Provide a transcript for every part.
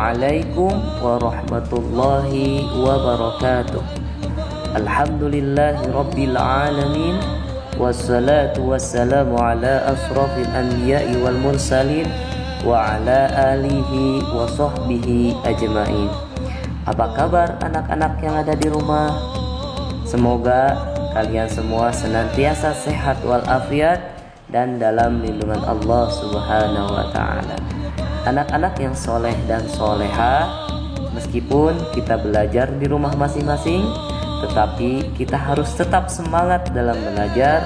Assalamualaikum warahmatullahi wabarakatuh. Alhamdulillahi rabbil alamin. Wassalatu wassalamu ala asrafil anbiya'i wal mursalin wa ala alihi wa sahbihi ajma'in. Apa kabar anak-anak yang ada di rumah? Semoga kalian semua senantiasa sehat walafiat dan dalam lindungan Allah Subhanahu wa ta'ala. Anak-anak yang soleh dan soleha, meskipun kita belajar di rumah masing-masing, tetapi kita harus tetap semangat dalam belajar,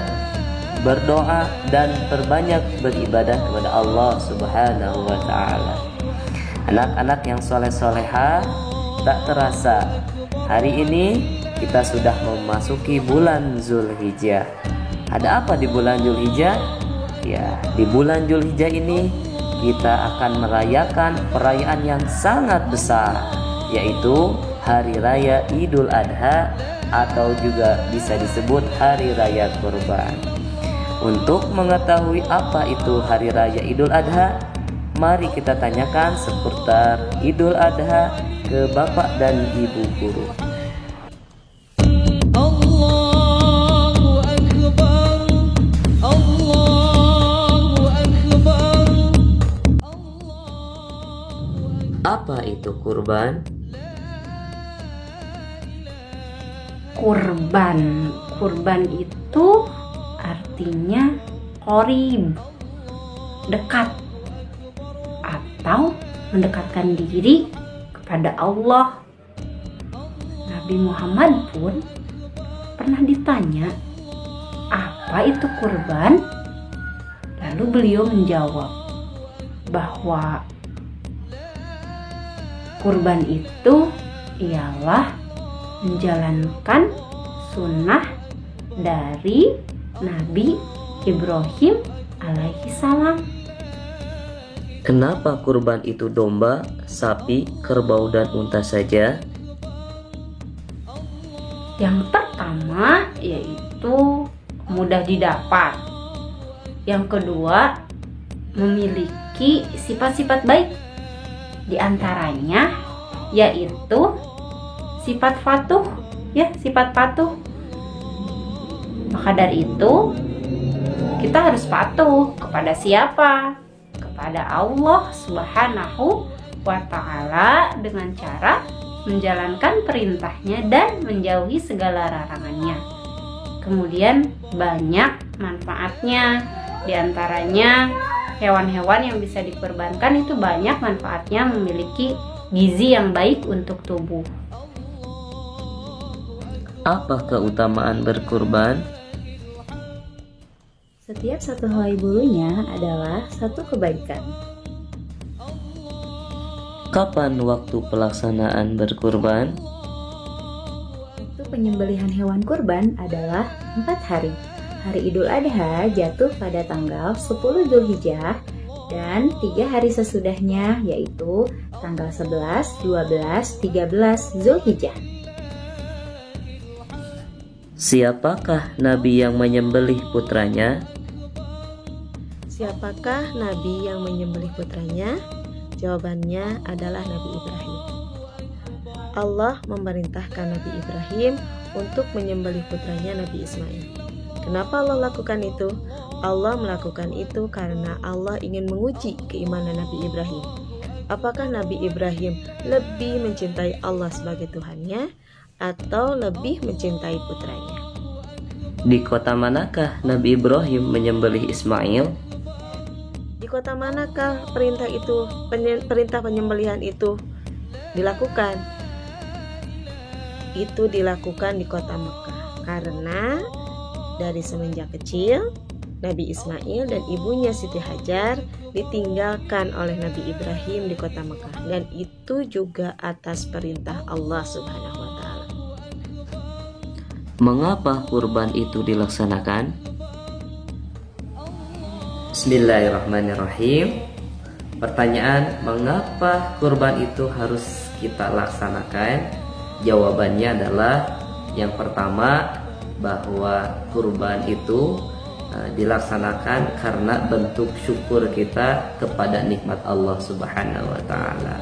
berdoa, dan perbanyak beribadah kepada Allah Subhanahu wa ta'ala. Anak-anak yang soleh-soleha, tak terasa hari ini kita sudah memasuki bulan Zulhijjah. Ada apa di bulan Zulhijjah? Ya, di bulan Zulhijjah ini kita akan merayakan perayaan yang sangat besar, yaitu Hari Raya Idul Adha atau juga bisa disebut Hari Raya Kurban. Untuk mengetahui apa itu Hari Raya Idul Adha, mari kita tanyakan seputar Idul Adha ke Bapak dan Ibu guru. Apa itu kurban? Kurban itu artinya qorib, dekat atau mendekatkan diri kepada Allah. Nabi Muhammad pun pernah ditanya, apa itu kurban? Lalu beliau menjawab bahwa kurban itu ialah menjalankan sunnah dari Nabi Ibrahim alaihi salam. Kenapa kurban itu domba, sapi, kerbau, dan unta saja? Yang pertama yaitu mudah didapat. Yang kedua, memiliki sifat-sifat baik. Di antaranya yaitu sifat patuh. Maka dari itu kita harus patuh kepada siapa? Kepada Allah Subhanahu wa ta'ala dengan cara menjalankan perintahnya dan menjauhi segala larangannya. Kemudian banyak manfaatnya. Di antaranya hewan-hewan yang bisa dikurbankan itu banyak manfaatnya, memiliki gizi yang baik untuk tubuh. Apa keutamaan berkurban? Setiap satu helai bulunya adalah satu kebaikan. Kapan waktu pelaksanaan berkurban? Waktu penyembelihan hewan kurban adalah 4 hari. Hari Idul Adha jatuh pada tanggal 10 Zulhijjah dan 3 hari sesudahnya, yaitu tanggal 11, 12, 13 Zulhijjah. Siapakah Nabi yang menyembelih putranya? Siapakah Nabi yang menyembelih putranya? Jawabannya adalah Nabi Ibrahim. Allah memerintahkan Nabi Ibrahim untuk menyembelih putranya Nabi Ismail. Kenapa Allah lakukan itu? Allah melakukan itu karena Allah ingin menguji keimanan Nabi Ibrahim. Apakah Nabi Ibrahim lebih mencintai Allah sebagai Tuhannya atau lebih mencintai putranya? Di kota manakah Nabi Ibrahim menyembelih Ismail? Di kota manakah perintah penyembelihan itu dilakukan? Itu dilakukan di kota Mekah karena dari semenjak kecil Nabi Ismail dan ibunya Siti Hajar ditinggalkan oleh Nabi Ibrahim di kota Mekah, dan itu juga atas perintah Allah Subhanahu wa ta'ala. Mengapa kurban itu dilaksanakan? Bismillahirrahmanirrahim. Pertanyaan, mengapa kurban itu harus kita laksanakan? Jawabannya adalah yang pertama, bahwa kurban itu dilaksanakan karena bentuk syukur kita kepada nikmat Allah Subhanahu wa ta'ala.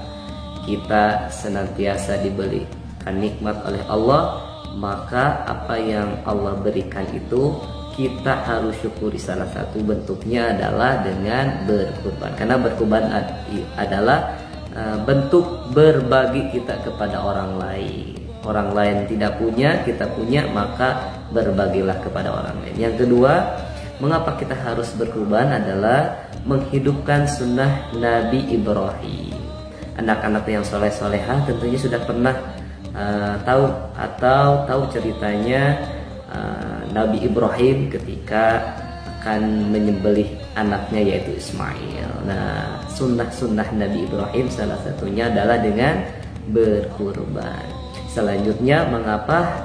kita senantiasa diberikan nikmat oleh Allah, maka apa yang Allah berikan itu kita harus syukuri. Salah satu bentuknya adalah dengan berkurban, karena berkurban adalah bentuk berbagi kita kepada orang lain. Orang lain tidak punya, kita punya, maka berbagilah kepada orang lain. Yang kedua, mengapa kita harus berkurban adalah menghidupkan sunnah Nabi Ibrahim. Anak-anak yang soleh-solehah tentunya sudah pernah tahu ceritanya Nabi Ibrahim ketika akan menyembelih anaknya yaitu Ismail. Nah, sunnah Nabi Ibrahim salah satunya adalah dengan berkurban. Selanjutnya, mengapa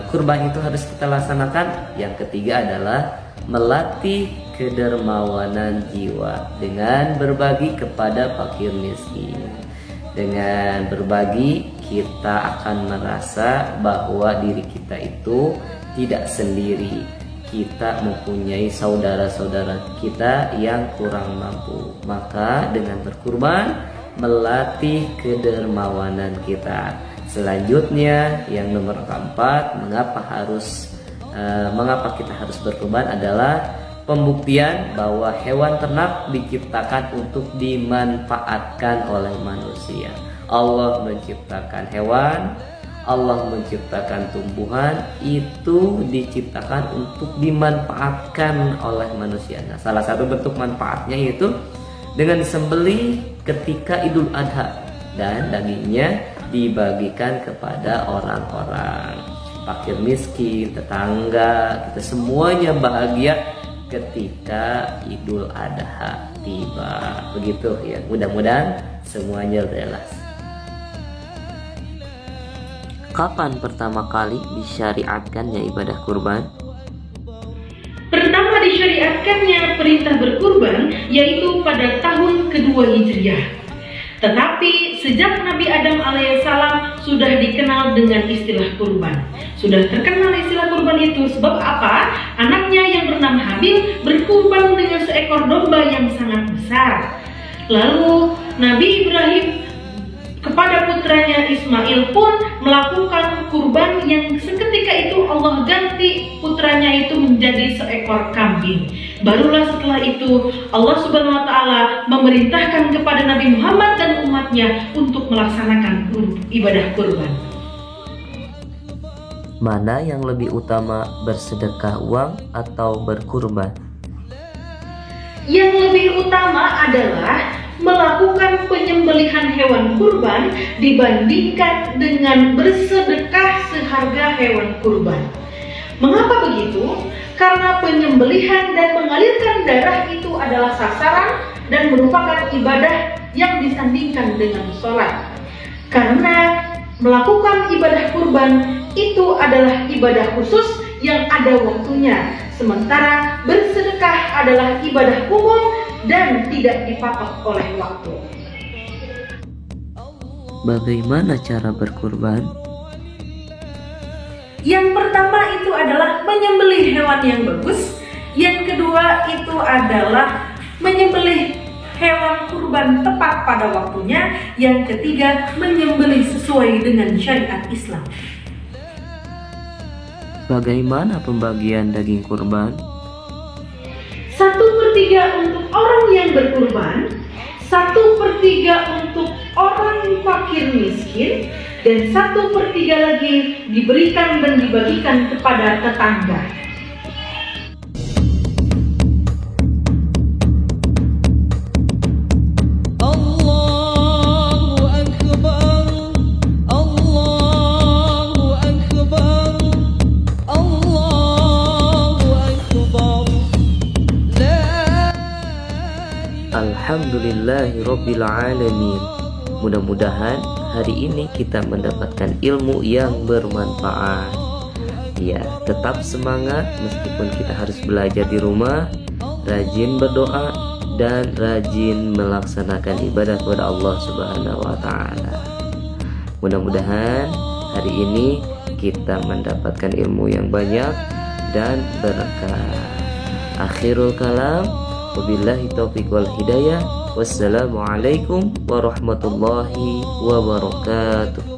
kurban itu harus kita laksanakan? Yang ketiga adalah melatih kedermawanan jiwa dengan berbagi kepada fakir miskin. Dengan berbagi, kita akan merasa bahwa diri kita itu tidak sendiri. Kita mempunyai saudara-saudara kita yang kurang mampu. Maka dengan berkurban melatih kedermawanan kita. Selanjutnya, yang nomor keempat, mengapa kita harus berkurban adalah pembuktian bahwa hewan ternak diciptakan untuk dimanfaatkan oleh manusia. Allah menciptakan hewan, Allah menciptakan tumbuhan, itu diciptakan untuk dimanfaatkan oleh manusia. Nah, salah satu bentuk manfaatnya yaitu dengan disembelih ketika Idul Adha, dan dagingnya dibagikan kepada orang-orang fakir miskin, tetangga, kita semuanya bahagia ketika Idul Adha tiba. Begitu ya, mudah-mudahan semuanya jelas. Kapan pertama kali disyariatkannya ibadah kurban? Pertama disyariatkannya perintah berkurban yaitu pada tahun kedua Hijriah. Tetapi sejak Nabi Adam alaihissalam sudah dikenal dengan istilah kurban. Sudah terkenal istilah kurban itu sebab apa? Anaknya yang bernama Habil berkurban dengan seekor domba yang sangat besar. Lalu Nabi Ibrahim kepada putranya Ismail pun melakukan kurban yang seketika itu Allah ganti putranya itu menjadi seekor kambing. Barulah setelah itu Allah Subhanahu wa Ta'ala memerintahkan kepada Nabi Muhammad dan umatnya untuk melaksanakan ibadah kurban. Mana yang lebih utama, bersedekah uang atau berkurban? Yang lebih utama adalah melakukan penyembelihan hewan kurban dibandingkan dengan bersedekah seharga hewan kurban. Mengapa begitu? Karena penyembelihan dan mengalirkan darah itu adalah sasaran dan merupakan ibadah yang disandingkan dengan sholat. Karena melakukan ibadah kurban itu adalah ibadah khusus yang ada waktunya, sementara bersedekah adalah ibadah umum dan tidak dipatok oleh waktu. Bagaimana cara berkurban? Yang pertama itu adalah menyembelih hewan yang bagus. Yang kedua itu adalah menyembelih hewan kurban tepat pada waktunya. Yang ketiga, menyembelih sesuai dengan syariat Islam. Bagaimana pembagian daging kurban? 1/3 untuk orang yang berkurban, 1/3 untuk orang fakir miskin, dan 1/3 lagi diberikan dan dibagikan kepada tetangga. Alhamdulillahirabbil alamin. Mudah-mudahan hari ini kita mendapatkan ilmu yang bermanfaat. Ya, tetap semangat meskipun kita harus belajar di rumah, rajin berdoa dan rajin melaksanakan ibadah kepada Allah Subhanahu wa taala. Mudah-mudahan hari ini kita mendapatkan ilmu yang banyak dan berkah. Akhirul kalam, wabillahi taufiq wal hidayah. Wassalamualaikum warahmatullahi wabarakatuh.